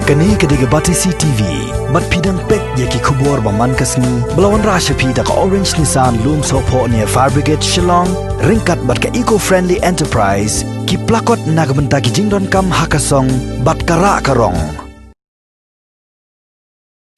Kani kediga batisi TV, mat pidang pek yaki kubur baman kasni, belawan rasha pida ka Orange Nissan Loom Sopo near Fire Brigade Shillong, ringkat bat ka eco-friendly enterprise, ki plakot nagbenta ki jingdon kam hakasong, bat kara karong.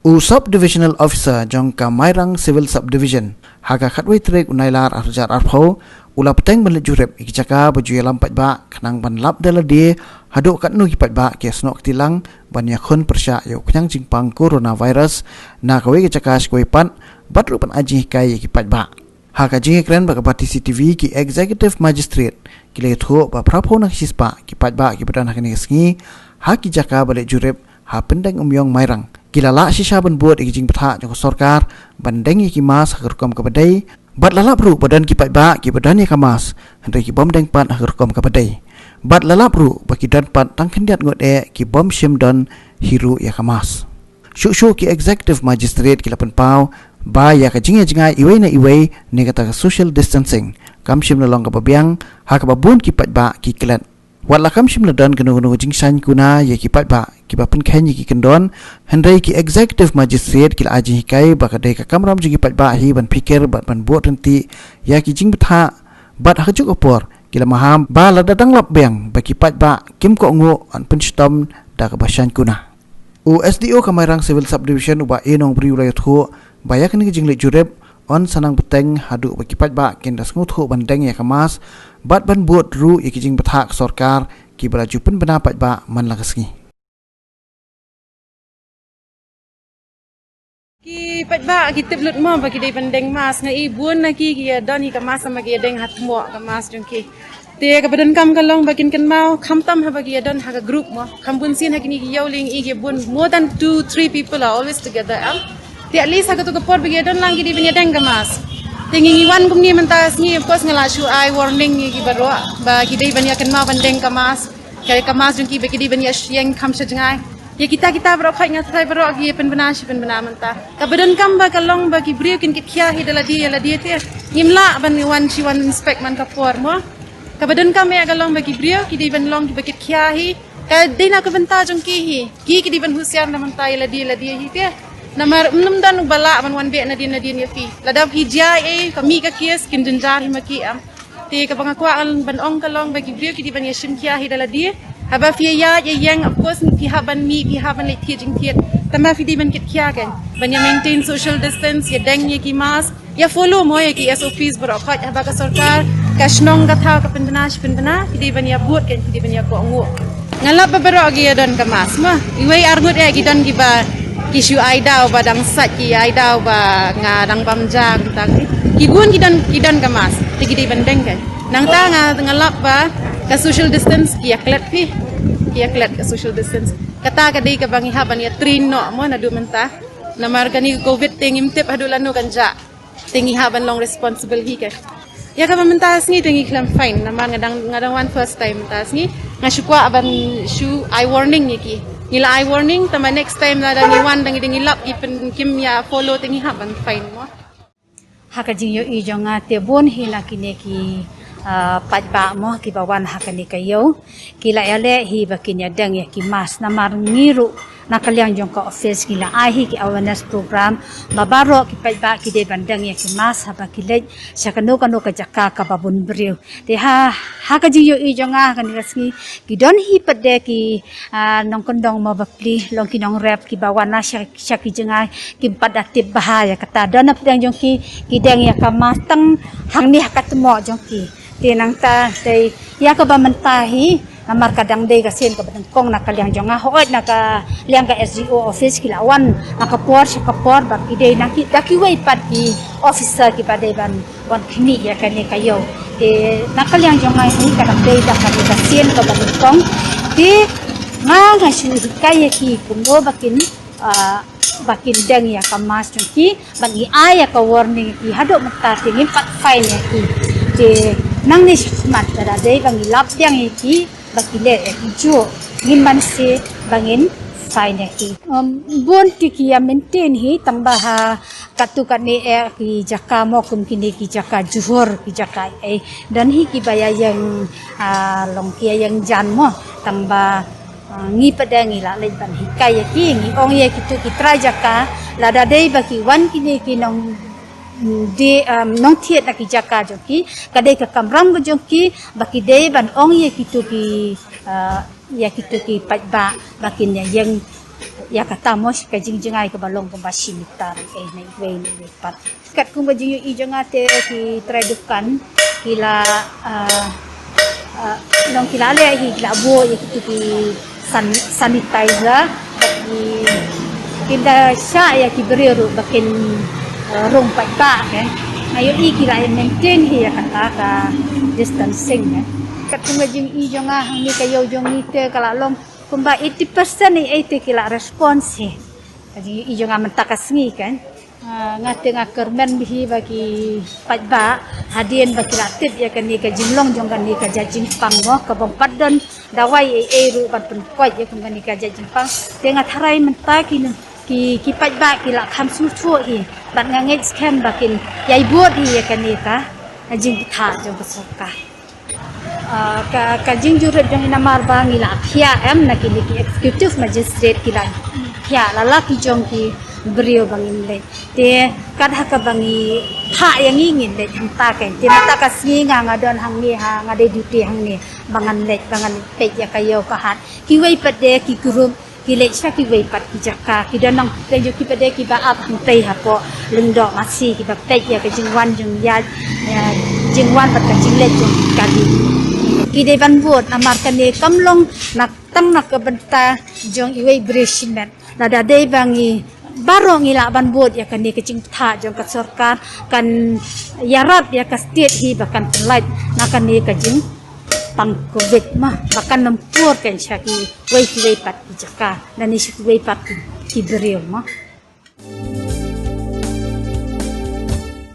Sub-Divisional Officer Jaka Mairang Civil Subdivision Haga Khatway Trek Unailar Arjar Arpho Ula Peteng Ban Jurip Iki Jaka Baju Yalam Paidbah Kanang Ban Lap Dala Dia Haduk Kat Nu Ki Paidbah Kia Snok Tilang Ban Yakun Persya Yuk Kenyang Jingpang Coronavirus Na Kawai Ki Jaka Shkoi Pat Bat Rupan Ajih Kai Ki Paidbah Haga Jingi Kren Baka Bati CTV Ki Executive Magistrate Ki Leithuk Ba Prapo Nak Sispa Ki Paidbah Ki Badan Hakani Kesngi Haki Jaka Balik Jurip Ha Pendeng Umyong Mairang Kilala sisa ban buat iki jing betha jong sarkar bandeng iki mas hagerkom ka badai bat lalap ru badan ki Paidbah ki badan ya kamas hendak ki bom deng pat hagerkom ka badai bat lalap ru baki dan pat tang kendiat ngot ki bom shim dan hiru ya kamas syu ki executive magistrate ki lapan pau ba ya ka jingai iwei na iwei ne kata social distancing kam shim na long ka babiang ha ka babun ki Paidbah ki klet wat la kam shim na dan kenu jing san kuna ya ki Paidbah ki bapen khen ki kendon hendai ki executive magistrate ki aji kai bakadai ka kamram jingi Paidbah hi ban pikir bat ban buat renti ya ki jing betha bat hajuk opor ki la maham ba la dadang lap beng baki Paidbah kim ko ngo an penstom da ka basan kuna SDO ka Mairang Civil Subdivision uba enong bri ulai thu bayak ni jing le Jurip on sanang beteng hadu baki Paidbah ken das nguthu bandeng ya kamas bat ban buat ru iki jing betha sarkar ki beraju pen bena Paidbah man la kasngi Ki Paidbah kita belut mo bagi dai bandeng mas ngai bun lagi ki don hi kamas sama ki deng hat mo kamas jongki te ka badan kam kalong bakin kan mau kham tam ha bagi don ha ka group mo kham bun sin ha kini ki yowling i ki bun more than 2-3 people are always together te at least ha ka to ka por bagi don lang ki di banya deng kamas tingi wan kum ni mentas ni of course ngala shu I warning ki baro ba ki dai banya kan mau bandeng kamas kaya kamas jongki bagi di banya yang kham sejengai ya kita berok khai ngat sai berok gi pen bena mentah ka badan kam ba kalong ba ki brio kin kitkhia hi dala dia te ngimla ban wan chi wan inspect man ka por mo ka badan kam ya kalong ba ki brio ki di ban long ki ba kitkhia hi ka dina ka benta jong ki di ban husiar na mentah la dia hi te namar num dan bala ban wan be na dia ya fi ladap hi jai kami ka kies kin denjar hi maki am te ka bangakwaan ban ong kalong ba ki brio ki di ban yashim khia hi dala dia haba fia ya yang of course pi haban le jing tiet tama fi di ban kit kya kan ban ya maintain social distance ya deng ya ki mask ya follow mo ya ki SOPs berok khat haba ka sarkar ka snong ka tha ka pendana fi di ban ya buat kan fi di ban ya ko ngu ngalap ba berok gi don ka mas ma iwei argut ya ki don ki ba ki shu Ïada ba dang sat ki Ïada ba ngadang pamjang tang ki gun ki don ka mas ti di ban deng kan nang ta ngalap ba ka social distance kia klet ka social distance kata ka dei ka bangi haban ya train no mo na du mentah namar kani covid tingim tip hadulanu kanja tingi haban long responsible hi ka ya ka mentas ni tingi klam fine namar ngadang one first time mentas ni ngasukwa aban shu I warning ki nila I warning tama next time na dang iwan dang iding ilap ipen kim ya follow tingi haban fine mo hakajing yo i jonga te bon hina kineki Paidbah mo ki bawan hakani kayo kila ele hi bakinya deng ya ki mas namar ngiru nakaliang jong ka office kila ai ki awareness program babaro ki Paidbah ki de bandeng ya ki mas haba kilej sakano ka Jaka ka babun briu te hakaji yo i jonga kan rasmi ki don hi pade ki nong kondong mo bapli long ki nong rep ki bawan na syaki jengai ki padatib bahaya kata don apdeng jong ki deng ya ka mas tang hang ni hakatmo jong ki tinang ta day ya ka ba mentahi namar kadang day kasin ka batang kong nakaliang jonga hoot naka liang ka SGO office kilawan nakapor ba ide nakiway pad ki officer ki paday ban wan kini ya kani kayo nakaliang jonga ni kadang day da kasin ka batang kong nga sin kaya ki kuno bakin deng ya kamas ki bagi aya ka warning ki hado mata tingin pat file ya ki nang ni mat da dei bang ilap yang iki bakile jo ngimban se bangin fine ki bon ti ki ya maintain hi tambah katukan ni ki Jaka mo kum kini ki Jaka juhur ki Jaka dan hi ki baya yang long ki yang jan mo tambah ngi padang ngi la le ban hi kai ki ngi ong ye ki tu ki trai Jaka la da dei ba ki wan ki ne ki nong de nong thiet na ki Jaka jong ki ka dei ka kamram go jong ki ba ki dei ban ong ye ki tu ki ya ki tu ki Paidbah ba ki ne yang ya kata mos ka jing jingai ka balong ka basimitar nei we ni pat kat kum ba jing I jongate ki trai dukan kila nong kila le hi kila bo ye ki tu ki sanitizer bagi kita sya ya ki beriru bakin rong Paidbah kan ayo I kila maintain hi ya kata ka distancing kan kat kum ba jing I jonga hang ni kayo jong ni te kala long kumba 80% ni 80 kila response he jadi I jonga mentakas ngi kan ngate ngakermen bihi bagi Paidbah hadien bagi latip ya kan ni ka jimlong jong kan ni ka jajing pang mo ka bong padon dawai ru ban pen kwai ya kan ni ka jajing pang tenga tharai menta ki Paidbah ki la kham su thu hi ban nganget scam bakin yai buat hi ya kan ni ka jing tha jong besoka ka jing Jurip jong ina marbang ila Hiar na ki executive magistrate kila Hiar lala ki jong ki beriau bangin le te kadha ka bangi ha yang ingin le hanta kan te mata ka singa ngadon hang ni ha ngade duty hang ni bangan pe ya kayo ka hat ki wei pade ki gurum ki le sha ki wei pat ki Jaka ki danang te yo ki pade ki ba ap hang te ha po lengdo masih ki ba pe ya ka jingwan jong ya jingwan pat ka jingle jong kali ki de ban buat amar kan ne kamlong nak tang nak ka benta jong iwei breshment nada de bangi barong ila ban buat ya kan ni kecing tha jong ka sarkar kan yarap ya ka state hi bahkan penlait nakan ni kajing pang covid mah bahkan nempur kan syaki wei pat Jaka dan ni syaki wei pat ki beriau mah